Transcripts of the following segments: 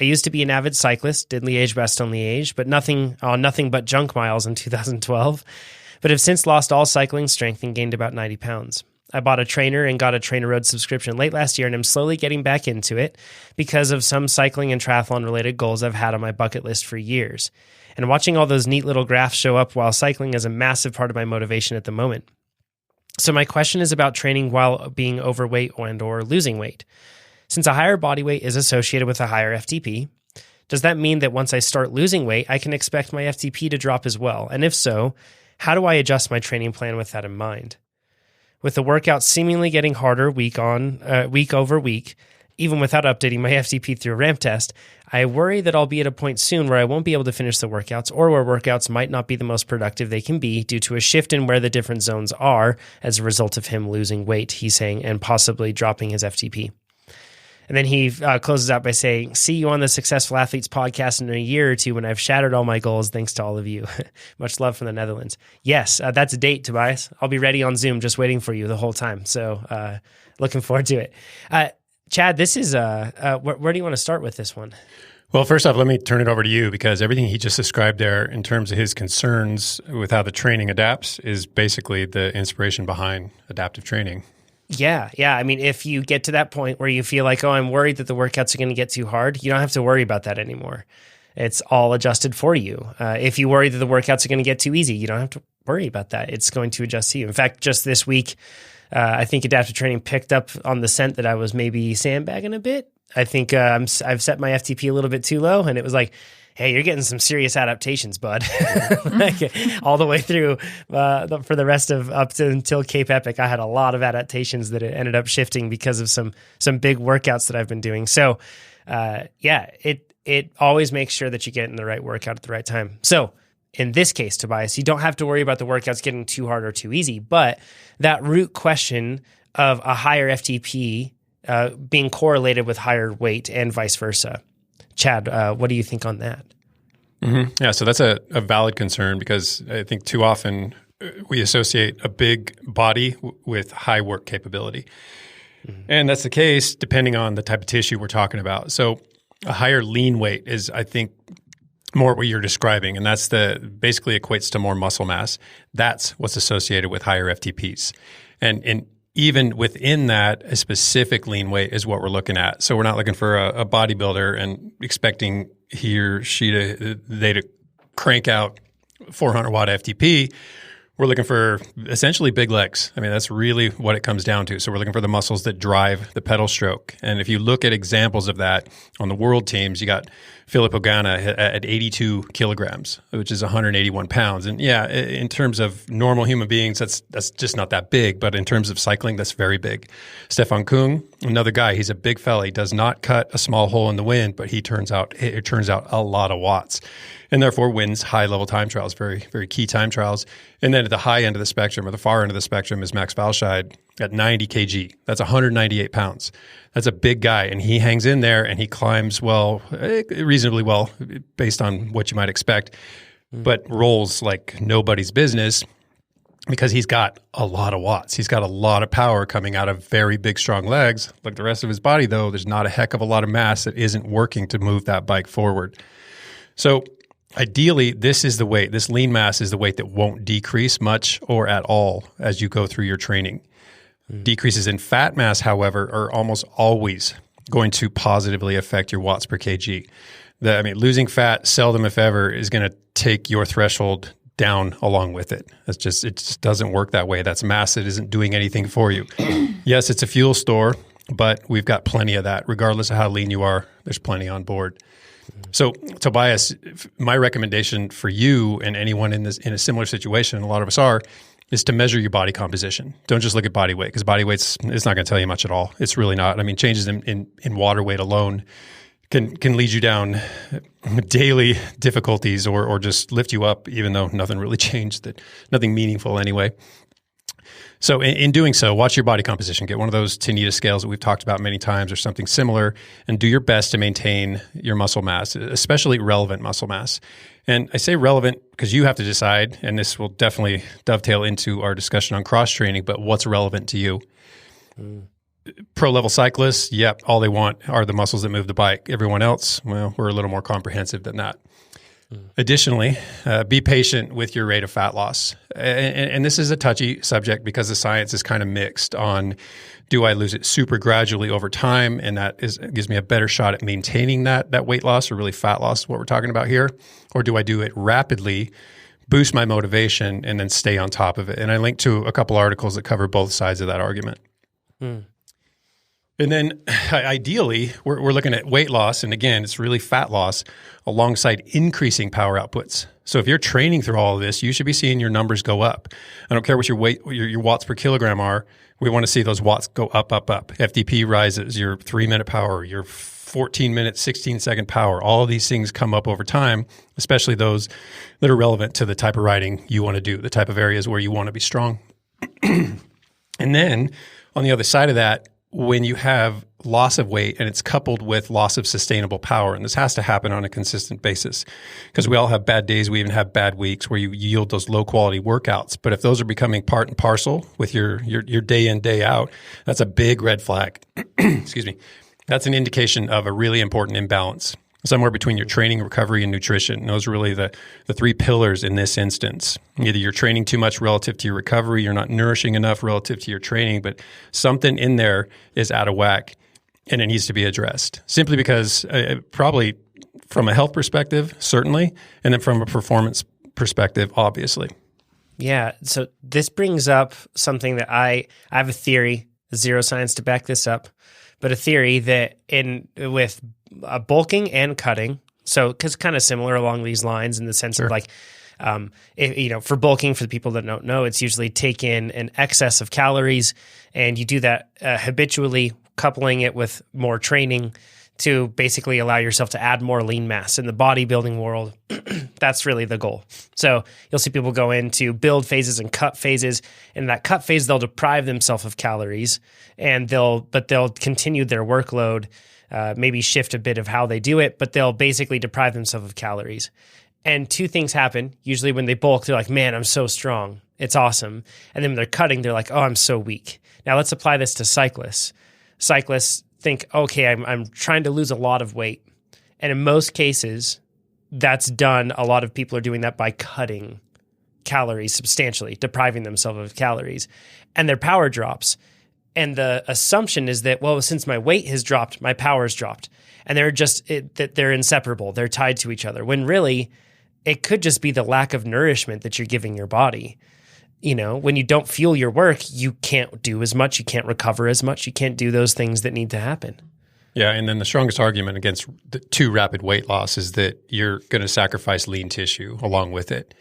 I used to be an avid cyclist, did Liège Bastogne Liège, but nothing but junk miles in 2012, but have since lost all cycling strength and gained about 90 pounds. I bought a trainer and got a TrainerRoad subscription late last year, and I'm slowly getting back into it because of some cycling and triathlon-related goals I've had on my bucket list for years. And watching all those neat little graphs show up while cycling is a massive part of my motivation at the moment. So my question is about training while being overweight and or losing weight. Since a higher body weight is associated with a higher FTP, does that mean that once I start losing weight, I can expect my FTP to drop as well? And if so, how do I adjust my training plan with that in mind? With the workouts seemingly getting harder week over week, even without updating my FTP through a ramp test, I worry that I'll be at a point soon where I won't be able to finish the workouts, or where workouts might not be the most productive they can be due to a shift in where the different zones are as a result of him losing weight, he's saying, and possibly dropping his FTP. And then he closes out by saying, see you on the Successful Athletes podcast in a year or two when I've shattered all my goals thanks to all of you. Much love from the Netherlands. Yes, that's a date, Tobias. I'll be ready on Zoom just waiting for you the whole time. So looking forward to it. Chad, this is where do you want to start with this one? Well, first off, let me turn it over to you, because everything he just described there in terms of his concerns with how the training adapts is basically the inspiration behind adaptive training. Yeah. I mean, if you get to that point where you feel like, oh, I'm worried that the workouts are going to get too hard, you don't have to worry about that anymore. It's all adjusted for you. If you worry that the workouts are going to get too easy, you don't have to worry about that. It's going to adjust to you. In fact, just this week, I think adaptive training picked up on the scent that I was maybe sandbagging a bit. I think I've set my FTP a little bit too low, and it was like, hey, you're getting some serious adaptations, bud. Like, all the way through for the rest of until Cape Epic, I had a lot of adaptations that it ended up shifting because of some big workouts that I've been doing. So it always makes sure that you get in the right workout at the right time. So in this case, Tobias, you don't have to worry about the workouts getting too hard or too easy, but that root question of a higher FTP being correlated with higher weight and vice versa. Chad, what do you think on that? Mm-hmm. Yeah, so that's a valid concern, because I think too often we associate a big body with high work capability. Mm-hmm. And that's the case depending on the type of tissue we're talking about. So a higher lean weight is, I think, more what you're describing, and that's basically equates to more muscle mass. That's what's associated with higher FTPs. And even within that, a specific lean weight is what we're looking at. So we're not looking for a bodybuilder and expecting he or she to crank out 400 watt FTP. We're looking for essentially big legs. I mean, that's really what it comes down to. So we're looking for the muscles that drive the pedal stroke. And if you look at examples of that on the world teams, you got Philip Ogana at 82 kilograms, which is 181 pounds. And yeah, in terms of normal human beings, that's just not that big. But in terms of cycling, that's very big. Stefan Kung, another guy, he's a big fella. He does not cut a small hole in the wind, but it turns out a lot of watts, and therefore wins high-level time trials, very, very key time trials. And then at the high end of the spectrum, or the far end of the spectrum, is Max Valscheid at 90 kg. That's 198 pounds. That's a big guy, and he hangs in there, and he climbs reasonably well, based on what you might expect, but rolls like nobody's business because he's got a lot of watts. He's got a lot of power coming out of very big, strong legs. Like the rest of his body, though, there's not a heck of a lot of mass that isn't working to move that bike forward. So ideally, this lean mass is the weight that won't decrease much or at all as you go through your training. Decreases in fat mass, however, are almost always going to positively affect your watts per kg. Losing fat seldom, if ever, is going to take your threshold down along with it. It just doesn't work that way. That's mass that isn't doing anything for you. Yes, it's a fuel store, but we've got plenty of that. Regardless of how lean you are, there's plenty on board. So, Tobias, my recommendation for you and anyone in a similar situation, a lot of us are, is to measure your body composition. Don't just look at body weight, because body weight's not going to tell you much at all. It's really not. I mean, changes in water weight alone can lead you down daily difficulties or just lift you up, even though nothing really changed, nothing meaningful anyway. So in doing so, watch your body composition. Get one of those Tanita scales that we've talked about many times or something similar, and do your best to maintain your muscle mass, especially relevant muscle mass. And I say relevant because you have to decide, and this will definitely dovetail into our discussion on cross-training, but what's relevant to you? pro level cyclists, yep, all they want are the muscles that move the bike. Everyone else, well, we're a little more comprehensive than that. Additionally, be patient with your rate of fat loss. And this is a touchy subject because the science is kind of mixed on, do I lose it super gradually over time? And gives me a better shot at maintaining that weight loss or really fat loss, what we're talking about here. Or do I do it rapidly, boost my motivation, and then stay on top of it? And I linked to a couple articles that cover both sides of that argument. And then ideally, we're looking at weight loss, and again, it's really fat loss alongside increasing power outputs. So if you're training through all of this, you should be seeing your numbers go up. I don't care what your weight, your watts per kilogram are. We want to see those watts go up, up, up. FTP rises, your 3-minute power, your 14-minute, 16-second power. All of these things come up over time, especially those that are relevant to the type of riding you want to do, the type of areas where you want to be strong. And then on the other side of that, when you have loss of weight and it's coupled with loss of sustainable power, and this has to happen on a consistent basis because we all have bad days. We even have bad weeks where you yield those low quality workouts. But if those are becoming part and parcel with your day in, day out, that's a big red flag. Excuse me. That's an indication of a really important imbalance somewhere between your training, recovery, and nutrition. And those are really the three pillars in this instance. Either you're training too much relative to your recovery, you're not nourishing enough relative to your training, but something in there is out of whack and it needs to be addressed. Simply because probably from a health perspective, certainly, and then from a performance perspective, obviously. Yeah. So this brings up something that I have a theory, zero science to back this up, but a theory that with bulking and cutting, so because kind of similar along these lines in the sense of like, for bulking, for the people that don't know, it's usually take in an excess of calories, and you do that habitually, coupling it with more training to basically allow yourself to add more lean mass. In the bodybuilding world, that's really the goal. So you'll see people go into build phases and cut phases. In that cut phase, they'll deprive themselves of calories, and they'll continue their workload, maybe shift a bit of how they do it, but they'll basically deprive themselves of calories. And two things happen. Usually when they bulk, they're like, man, I'm so strong. It's awesome. And then when they're cutting, they're like, oh, I'm so weak. Now let's apply this to cyclists. Cyclists think, okay, I'm trying to lose a lot of weight. And in most cases, that's done. A lot of people are doing that by cutting calories substantially, depriving themselves of calories, and their power drops. And the assumption is that, well, since my weight has dropped, my power's dropped. And they're inseparable. They're tied to each other. When really, it could just be the lack of nourishment that you're giving your body. When you don't fuel your work, you can't do as much. You can't recover as much. You can't do those things that need to happen. Yeah, and then the strongest argument against too rapid weight loss is that you're going to sacrifice lean tissue along with it.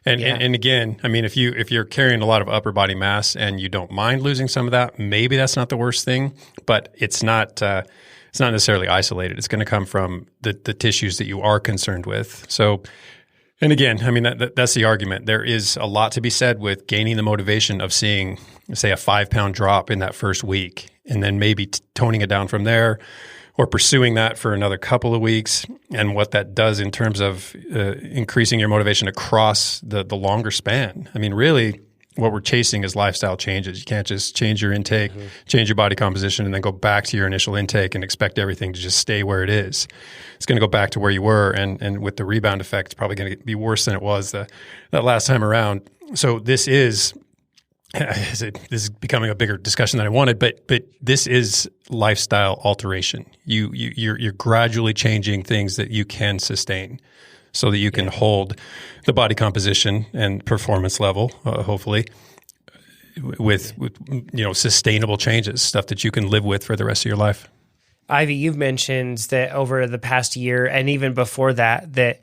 And again, I mean, if you're carrying a lot of upper body mass and you don't mind losing some of that, maybe that's not the worst thing. But it's not necessarily isolated. It's going to come from the tissues that you are concerned with. So. And again, I mean, that's the argument. There is a lot to be said with gaining the motivation of seeing, say, a 5-pound drop in that first week, and then maybe toning it down from there, or pursuing that for another couple of weeks, and what that does in terms of increasing your motivation across the longer span. I mean, really, what we're chasing is lifestyle changes. You can't just change your intake, change your body composition, and then go back to your initial intake and expect everything to just stay where it is. It's going to go back to where you were, and with the rebound effect, it's probably going to be worse than it was that last time around. So this is becoming a bigger discussion than I wanted, but this is lifestyle alteration. You're gradually changing things that you can sustain, so that you can hold the body composition and performance level, hopefully, with sustainable changes, stuff that you can live with for the rest of your life. Ivy, you've mentioned that over the past year and even before that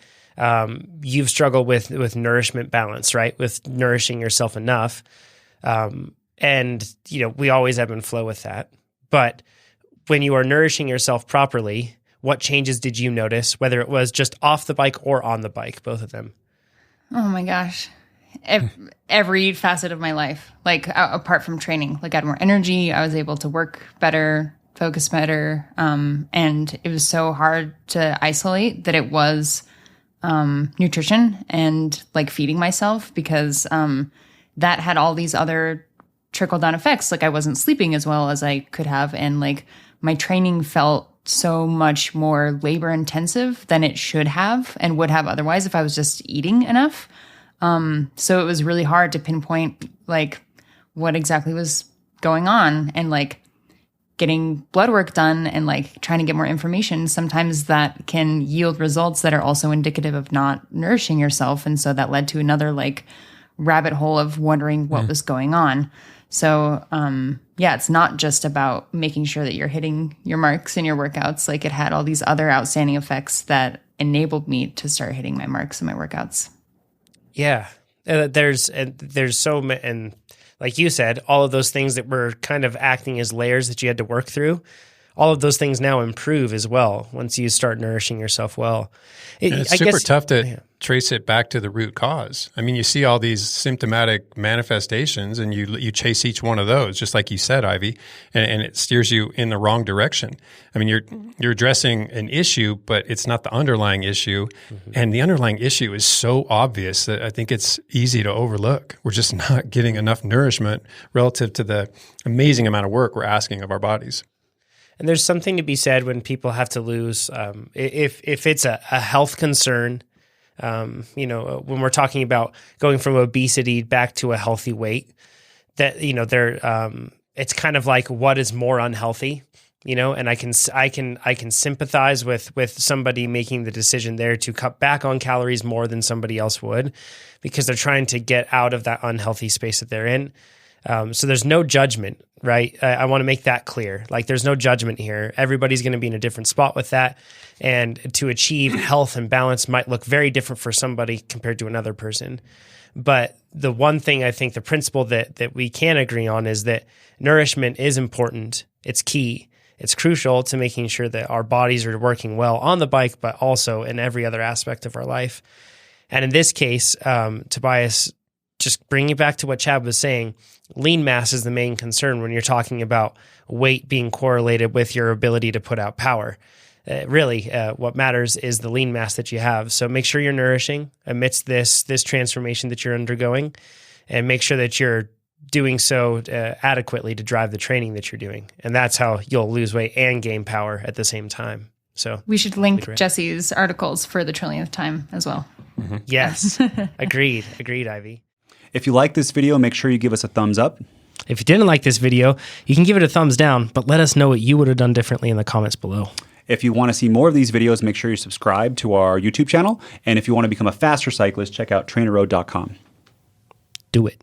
you've struggled with nourishment balance, right? With nourishing yourself enough. And we always ebb and flow with that. But when you are nourishing yourself properly, what changes did you notice, whether it was just off the bike or on the bike, both of them? Oh my gosh. Every facet of my life, like apart from training, like I had more energy. I was able to work better, focus better. And it was so hard to isolate that it was nutrition and like feeding myself, because that had all these other trickle down effects. Like I wasn't sleeping as well as I could have. And like my training felt so much more labor intensive than it should have and would have otherwise if I was just eating enough. So it was really hard to pinpoint like what exactly was going on, and like getting blood work done and like trying to get more information. Sometimes that can yield results that are also indicative of not nourishing yourself. And so that led to another like rabbit hole of wondering what was going on. So, yeah, it's not just about making sure that you're hitting your marks in your workouts. Like it had all these other outstanding effects that enabled me to start hitting my marks in my workouts. Yeah. There's so many, and like you said, all of those things that were kind of acting as layers that you had to work through, all of those things now improve as well once you start nourishing yourself well. It's super tough to trace it back to the root cause. I mean, you see all these symptomatic manifestations and you chase each one of those, just like you said, Ivy, and it steers you in the wrong direction. I mean, you're addressing an issue, but it's not the underlying issue. Mm-hmm. And the underlying issue is so obvious that I think it's easy to overlook. We're just not getting enough nourishment relative to the amazing amount of work we're asking of our bodies. And there's something to be said when people have to lose, if it's a health concern, when we're talking about going from obesity back to a healthy weight, that, it's kind of like what is more unhealthy, and I can sympathize with somebody making the decision there to cut back on calories more than somebody else would, because they're trying to get out of that unhealthy space that they're in. So there's no judgment, right? I want to make that clear. Like there's no judgment here. Everybody's going to be in a different spot with that. And to achieve health and balance might look very different for somebody compared to another person. But the one thing I think the principle that we can agree on is that nourishment is important. It's key. It's crucial to making sure that our bodies are working well on the bike, but also in every other aspect of our life. And in this case, Tobias, just bringing it back to what Chad was saying, lean mass is the main concern when you're talking about weight being correlated with your ability to put out power. What matters is the lean mass that you have. So make sure you're nourishing amidst this transformation that you're undergoing, and make sure that you're doing so adequately to drive the training that you're doing. And that's how you'll lose weight and gain power at the same time. So we should link Jesse's articles for the trillionth time as well. Mm-hmm. Yes. Agreed, Ivy. If you like this video, make sure you give us a thumbs up. If you didn't like this video, you can give it a thumbs down, but let us know what you would have done differently in the comments below. If you want to see more of these videos, make sure you subscribe to our YouTube channel. And if you want to become a faster cyclist, check out TrainerRoad.com. Do it.